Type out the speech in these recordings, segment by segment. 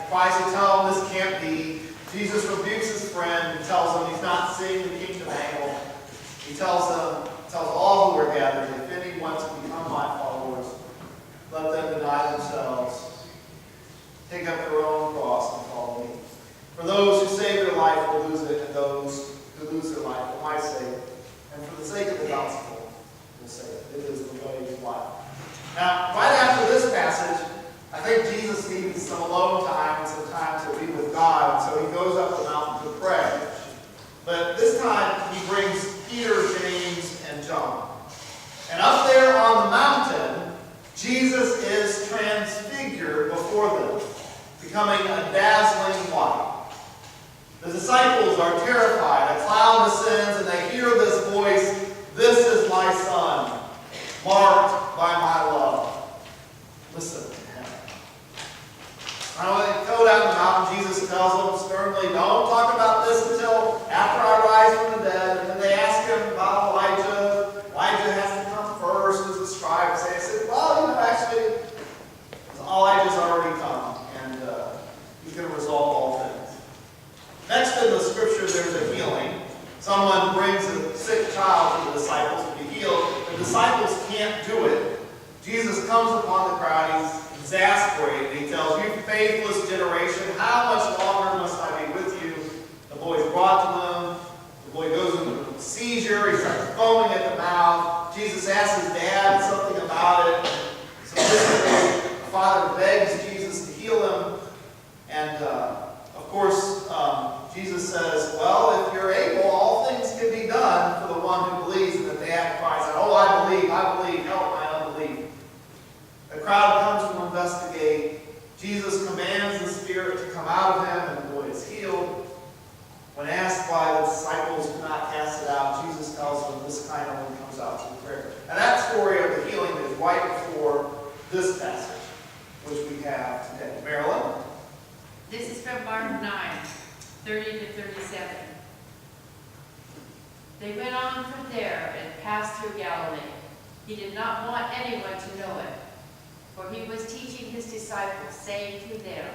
tries to tell him this can't be. Jesus rebukes his friend and tells him he's not seeing the kingdom angle. He tells all who are gathered, if any want to become my followers, let them deny themselves, take up their own cross and follow me. For those who save their life will lose it, and those who lose their life for my sake, and for the sake of the gospel, will save it. It is the way of life. Now, right after this passage, I think Jesus needs some alone time and some time to be with God, and so he goes up the mountain to pray. But this time, he brings Peter, James, and John. And up there on the mountain, Jesus is transfigured before them, becoming a dazzling white. The disciples are terrified. A cloud descends, and they hear this voice, "This is my Son, marked by my love. Listen to him." Now, when they go down the mountain, Jesus tells them sternly, "Don't talk about this until after I rise from the dead." And then they ask him about Elijah. Elijah has to come first, as the scribes say. I said, well, actually, Elijah's already come, and he's going to resolve all things. Next in the scripture, there's a healing. Someone brings a sick child to the disciples to be healed. The disciples can't do it. Jesus comes upon the crowd. He's exasperated. He tells, "You faithless generation, how much longer must I be with you?" The boy's brought to him. The boy goes into a seizure. He starts foaming at the mouth. Jesus asks his dad something about it. So the father begs Jesus to heal him. And of course, Jesus says, "Well, if you're able, all things can be done for the one who believes." And the dad cries out, "Oh, I believe, help my unbelief." The crowd comes to investigate. Jesus commands the spirit to come out of him, and the boy is healed. When asked why the disciples could not cast it out, Jesus tells them this kind only comes out through prayer. And that story of the healing is right before this passage, which we have today. Marilyn? This is from Mark 9, 30 to 37. They went on from there and passed through Galilee. He did not want anyone to know it, for he was teaching his disciples, saying to them,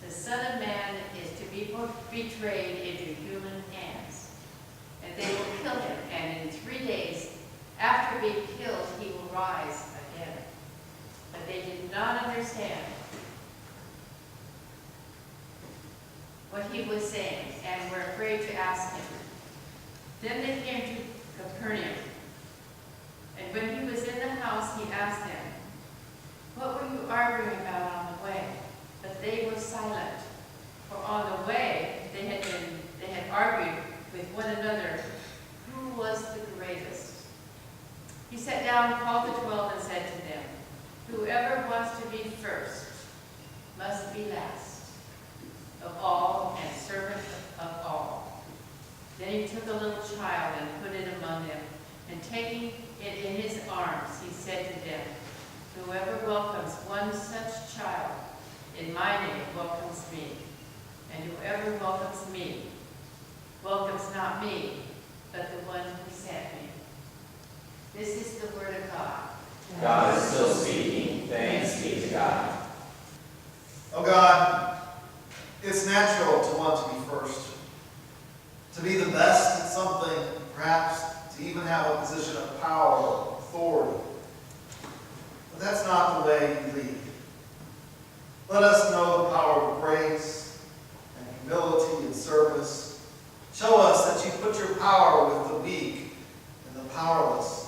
"The Son of Man is to be betrayed into human hands, and they will kill him, and in 3 days after being killed, he will rise again." But they did not understand what he was saying, and were afraid to ask him. Then they came to Capernaum, and when he was in the house, he asked them, "What were you arguing about on the way?" But they were silent, for on the way they had argued with one another who was the greatest. He sat down, called the 12, and said to them, "Whoever wants to be first must be last of all and servant of all." Then he took a little child and put it among them, and taking it in his arms, he said to them, "Whoever welcomes one such child in my name welcomes me, and whoever welcomes me welcomes not me, but the one who sent me." This is the word of God. God is still speaking. Thanks be to God. Oh God, it's natural to want to be first, to be the best at something, perhaps to even have a position of power or authority. But that's not the way you lead. Let us know the power of grace and humility and service. Show us that you put your power with the weak and the powerless.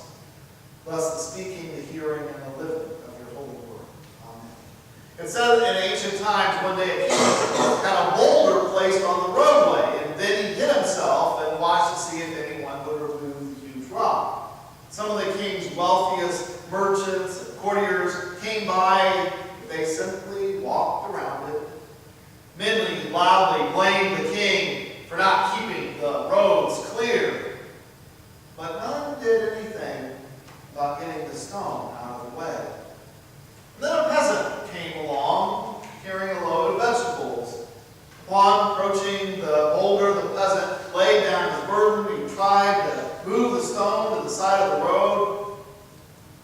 Bless the speaking, the hearing, and the living of your holy word. Amen. It says in ancient times, one day a king had a boulder placed on the roadway, and then he hid himself and watched to see if anyone would remove the huge rock. Some of the king's wealthiest merchants and courtiers came by. They simply walked around it. Many loudly blamed the king for not keeping the roads clear, but none did anything about getting the stone out of the way. Then a peasant came along carrying a load of vegetables. Upon approaching the boulder, the peasant laid down his burden. He tried to move the stone to the side of the road.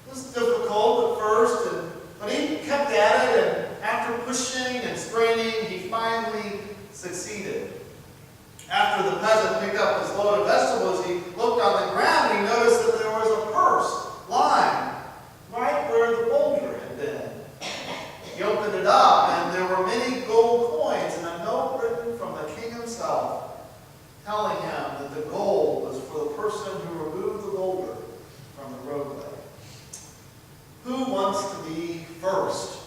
It was difficult at first, but he kept at it, and after pushing and straining, he the peasant picked up his load of vegetables, he looked on the ground and he noticed that there was a purse lying right where the boulder had been. He opened it up, and there were many gold coins and a note written from the king himself, telling him that the gold was for the person who removed the boulder from the roadway. Who wants to be first?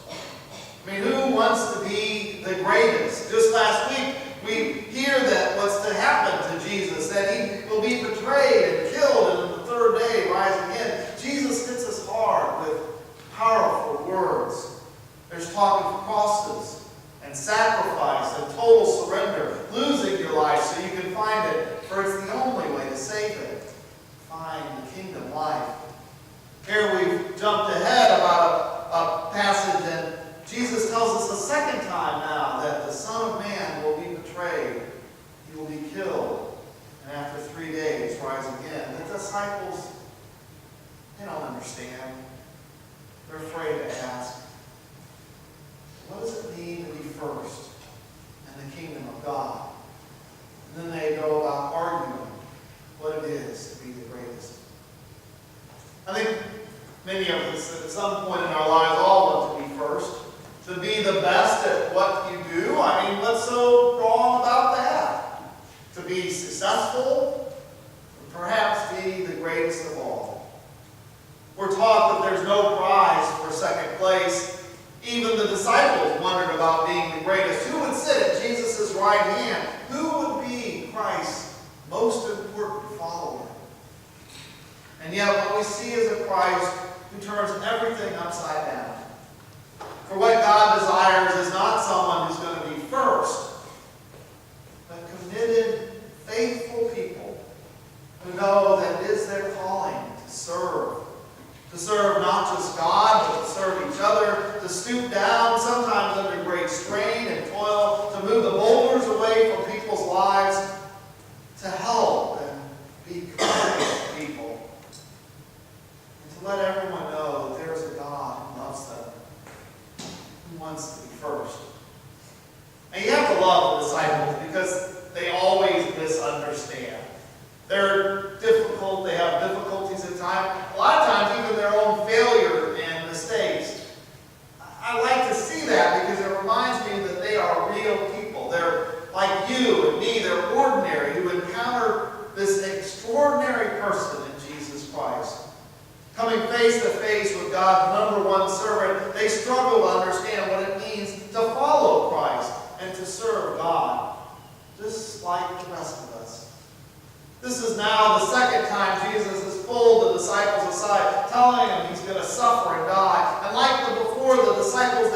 I mean, who wants to be the greatest? Just last week, we hear that what's to happen to Jesus, that he will be betrayed and killed, and on the third day rise again. Jesus hits us hard with powerful words. There's talk of crosses and sacrifice and total surrender, losing your life so you can find it, for it's the only way to save it. Find the kingdom life. Here we've jumped ahead about a passage, and Jesus tells us the second time now that the Son of Man will be betrayed. He will be killed, and after 3 days rise again. The disciples, they don't understand. They're afraid to ask, what does it mean to be first in the kingdom of God? And then they go about arguing what it is to be the greatest. I think many of us at some point in our lives all want to be first, to be the best at what you do. I mean, what's so wrong about that? To be successful, or perhaps be the greatest of all. We're taught that there's no prize for second place. Even the disciples wondered about being the greatest. Who would sit at Jesus' right hand? Who would be Christ's most important follower? And yet what we see is a Christ who turns everything upside down. For what God desires is not someone who's going to be first, but committed, faithful people who know that it is their calling to serve. To serve not just God, but to serve each other, to stoop down, sometimes under great strain and toil, to move the boulders away from people's lives, to help and be kind to people, and to let everyone know that there's a God who loves them, who wants to be first. And you have to love the disciples because they always misunderstand. They're difficult, they have difficulties at times. A lot of times even their own failure and mistakes. I like to see that because it reminds me that they are real people. They're like you and me, they're ordinary, who encounter this extraordinary person in Jesus Christ. Coming face to face with God's number one servant, they struggle to understand what it means to follow Christ and to serve God, just like the rest of us. This is now the second time Jesus has pulled the disciples aside, telling them he's going to suffer and die. And like before, the disciples,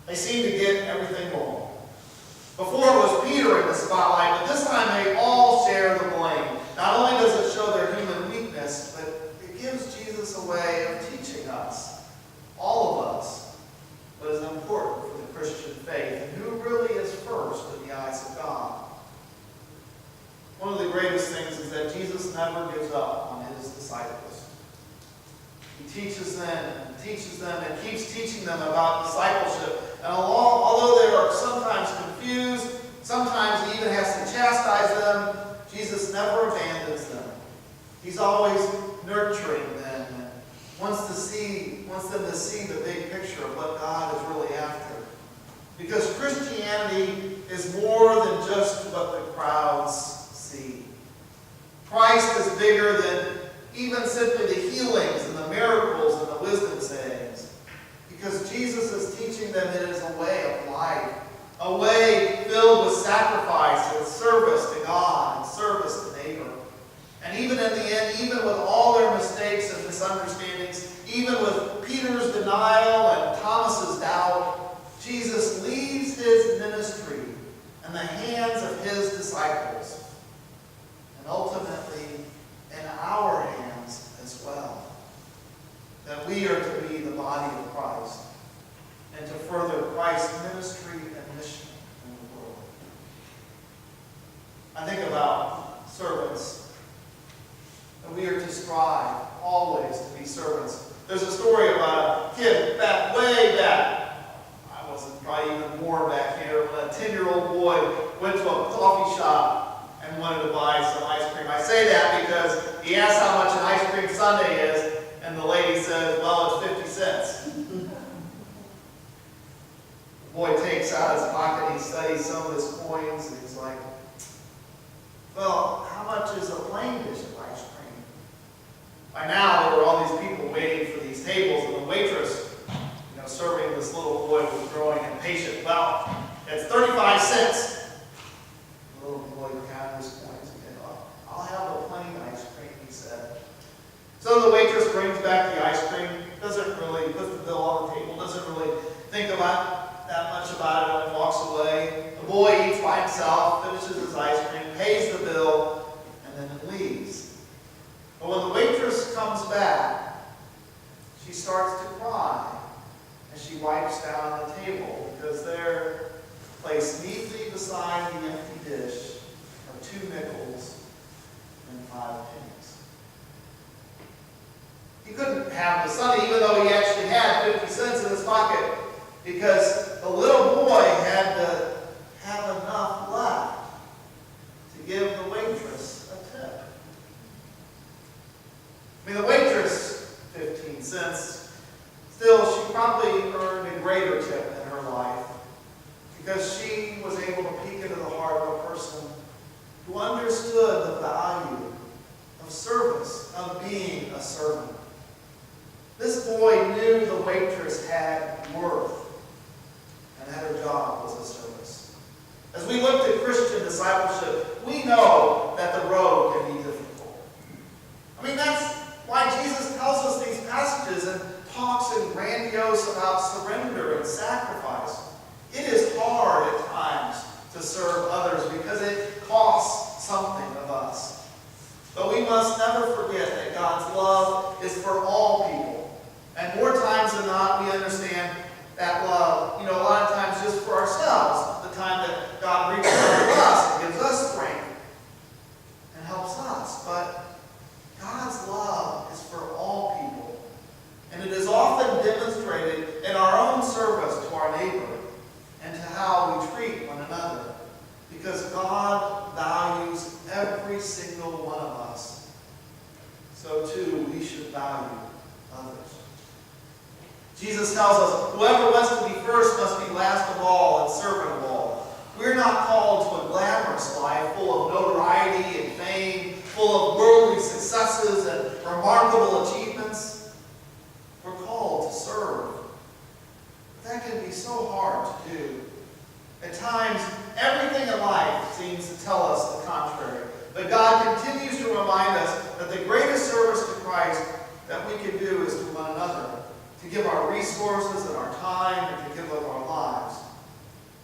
they seem to get everything wrong. Before it was Peter in the spotlight, but this time they all share the blame. Not only does it show their human weakness, but it gives Jesus a way of teaching us, all of us, what is important for the Christian faith and who really is first in the eyes of God. One of the greatest things is that Jesus never gives up on his disciples. He teaches them and keeps teaching them about discipleship. And although they are sometimes confused, sometimes he even has to chastise them, Jesus never abandons them. He's always nurturing them and wants them to see the big picture of what God is really after. Because Christianity is more than just what the crowds see. Christ is bigger than even simply the healings and the miracles and the wisdom sayings. Because Jesus is teaching them it is a way of life. A way filled with sacrifice and service to God and service to neighbor. And even in the end, even with all their mistakes and misunderstandings, even with Peter's denial and Thomas's doubt, Jesus leaves his ministry in the hands of his disciples. And ultimately, in our hands as well. That we are to be the body of Christ and to further Christ's ministry and mission in the world. I think about servants. And we are to strive always to be servants. There's a story about a kid way back. I wasn't probably even more back here, but 10-year-old boy went to a coffee shop and wanted to buy some ice cream. I say that because he asked how much an ice cream sundae is, and the lady says, well, it's 50 cents. The boy takes out his pocket, he studies some of his coins, and he's like, well, how much is a plain dish of ice cream? By now, there were all these people waiting for these tables, and the waitress, serving this little boy was growing impatient. Well, it's 35 cents. The little boy counted his coins again. I'll have a plain ice cream, he said. So the waitress brings back the ice cream, doesn't really put the bill on the table, doesn't really think about that much about it, and walks away. The boy eats by himself, finishes his ice cream, pays the bill, and then leaves. But when the waitress comes back, she starts to cry. And she wipes down the table because there, placed neatly beside the empty dish, are 2 nickels and 5 pennies. He couldn't have the sundae even though he actually had 50 cents in his pocket because the little boy had to have enough left to give the waitress a tip. The waitress, 15 cents. Still, she probably earned a greater tip in her life because she was able to peek into the heart of a person who understood the value of service, of being a servant. This boy knew the waitress had worth and that her job was a service. As we look to Christian discipleship, we know that the road can be difficult. That's why Jesus tells us these passages and talks in grandiose about surrender and sacrifice. It is hard at times to serve others because it costs something of us. But we must never forget that God's love is for all people. And more times than not, we understand that love, a lot of times just for ourselves, the time that God reaches out to us and gives us strength and helps us. But God's love is for all people. And it is often demonstrated in our own service to our neighbor and to how we treat one another. Because God values every single one of us. So too, we should value others. Jesus tells us, whoever wants to be first must be last of all and servant of all. We're not called to a glamorous life full of notoriety and fame, full of worldly successes and remarkable achievements. We're called to serve. That can be so hard to do. At times, everything in life seems to tell us the contrary. But God continues to remind us that the greatest service to Christ that we can do is to one another, to give our resources and our time and to give of our lives.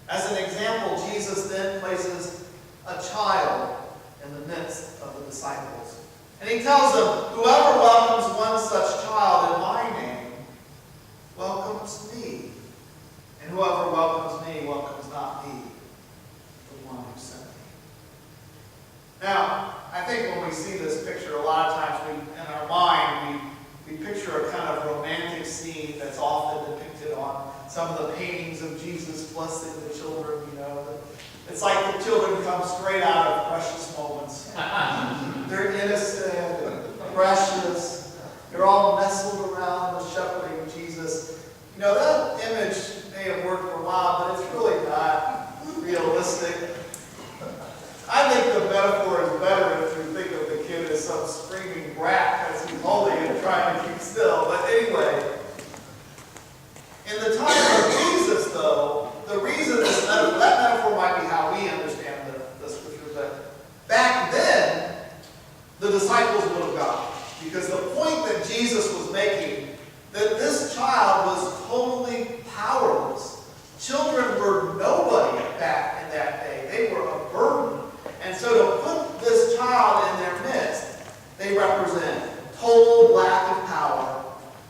As an example, Jesus then places a child in the midst of the disciples. And he tells them, whoever welcomes one such child in my name welcomes me. And whoever welcomes me welcomes not me, the one who sent me. Now, I think when we see this picture, a lot of times in our mind, we picture a kind of romantic scene that's often depicted on some of the paintings of Jesus blessing the children, It's like the children come straight out of Precious Moments. They're innocent and precious. They're all nestled around the shepherding Jesus. That image may have worked for a while, but it's really not realistic. I think the metaphor is better if you think of the kid as some screaming brat as he's holding and trying to keep still. But anyway, in the time of Jesus, though, the reason that metaphor might be how we understand the scripture, but back then, the disciples would have got it. Because the point that Jesus was making, that this child was totally powerless. Children were nobody back in that day. They were a burden. And so to put this child in their midst, they represent total lack of power,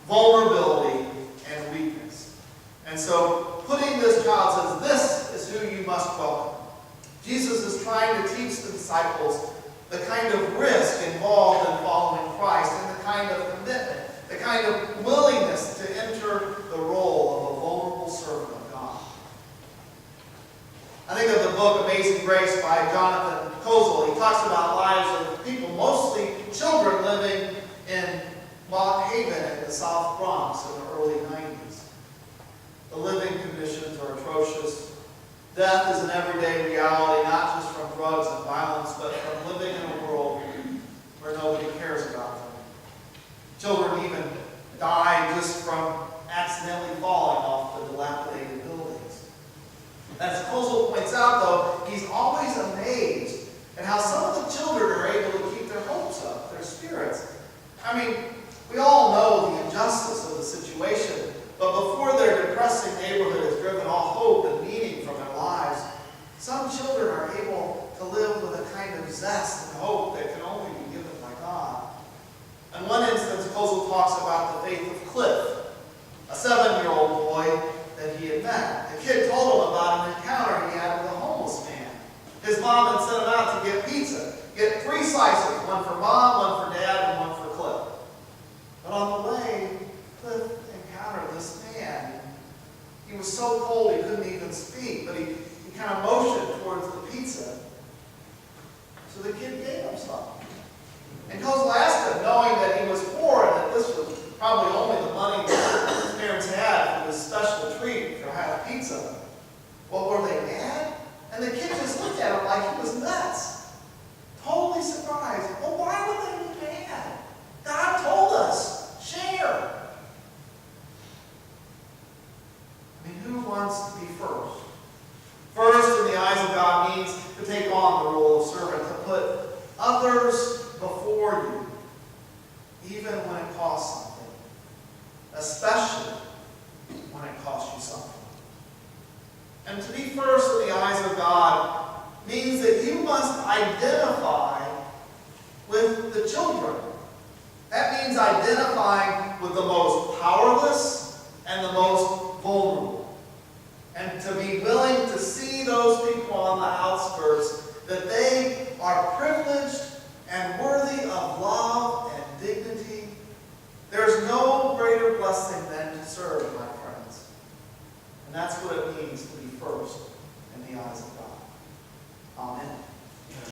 vulnerability, and weakness. And so putting this child says, this is who you must welcome. Jesus is trying to teach the disciples the kind of risk involved in following Christ and the kind of commitment, the kind of willingness to enter the role of a vulnerable servant of God. I book Amazing Grace by Jonathan Kozel. He talks about lives of people, mostly children, living in Mott Haven in the South Bronx in the early 90s. The living conditions are atrocious. Death is an everyday reality, not just from drugs and violence, but from living in a world where nobody cares about them. Children even die just from accidentally falling off the dilapidated buildings. As Kozel points out, though, he's always amazed at how some of the children are able to keep their hopes up, their spirits. I mean, we all know the injustice of the situation, but before their depressing neighborhood has driven all hope and meaning from their lives, some children are able to live with a kind of zest and hope that can only be given by God. In one instance, Kozel talks about the faith of Cliff, a 7-year-old boy that he had met. The kid told him about an encounter he had with a homeless man. His mom had sent him out to get pizza. Get 3 slices, one for mom, one for dad, and one for Cliff. But on the way, Cliff encountered this man. He was so cold he couldn't even speak, but he kind of motioned towards the pizza. So the kid gave him some. And Kozel asked him, knowing that he was poor and that this was probably only the money that his parents had for this special treat for half pizza. Well, were they mad? And the kid just looked at him like he was nuts. Totally surprised. Well, why would they be mad? God told us, share. I mean, who wants to be first? First, in the eyes of God, means to take on the role of servant, to put others before you, even when it costs something, especially when it costs you something. And to be first in the eyes of God means that you must identify with the children. That means identifying with the most powerless and the most vulnerable. And to be willing to see those people on the outskirts, that they are privileged and worthy of love and dignity. There's no greater blessing than to serve, my